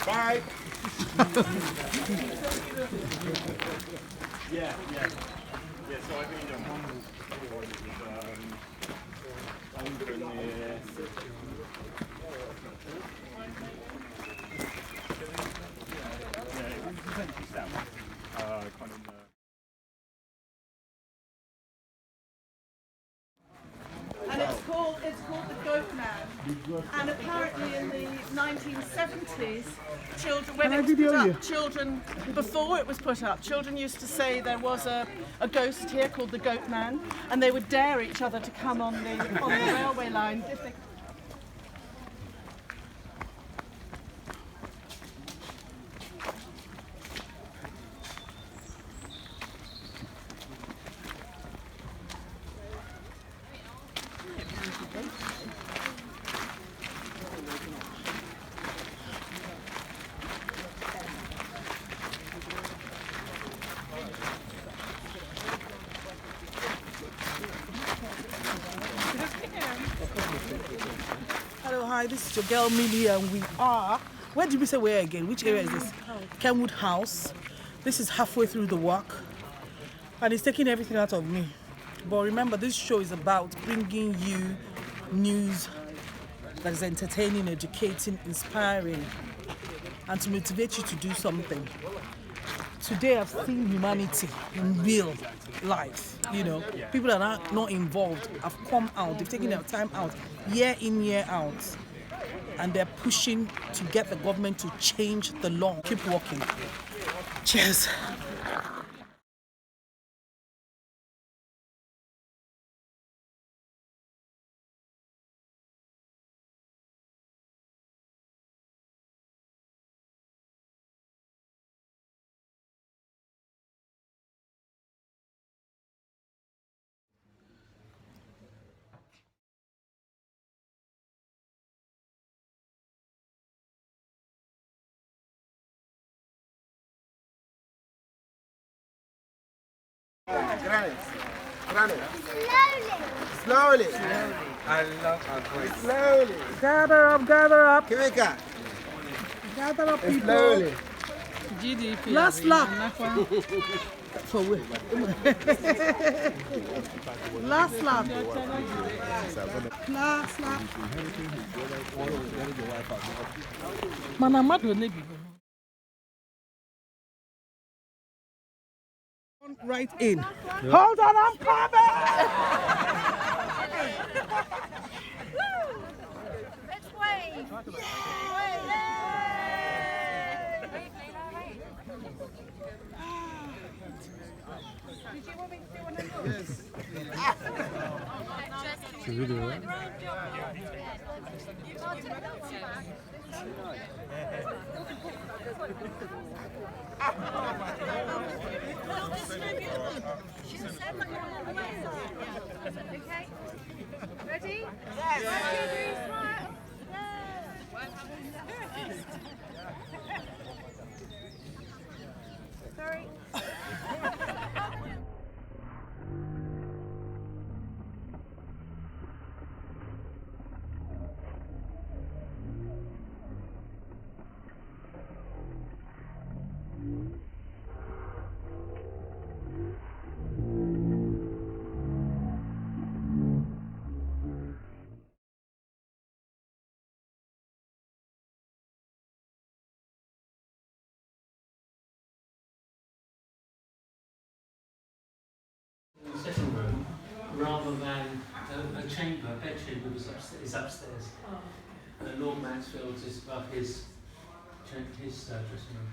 Bye. Yeah. So I've been on under near. Kind of. And it's called the Goat Man. And apparently in the 1970s, children, when it was put up, children, before it was put up, children used to say there was a ghost here called the Goat Man, and they would dare each other to come on the railway line. If they, Hello, hi, this is your girl Millie, and we are, where did we say we're again? Which area is this? Kenwood House. This is halfway through the walk, and it's taking everything out of me. But remember, this show is about bringing you news that is entertaining, educating, inspiring, and to motivate you to do something. Today I've seen humanity in real life, you know. People that are not involved have come out, they've taken their time out, year in, year out, and they're pushing to get the government to change the law. Keep walking. Cheers. Granite. Slowly. I love our voice. Slowly. Gather up. Kimika. Gather up, people. Slowly. GDP. Last lap. For where? Last lap. Last lap. Mana madu ne bi. Right in. Hold on, I'm coming! Let's wave! Did you want me to do one of yours? Yes. It's a video, right? Okay. Ready? Yes. 1, 2, 3, smile. Sorry. Sitting room rather than a chamber, a bed chamber is upstairs. Lord Mansfield's is above his dressing room.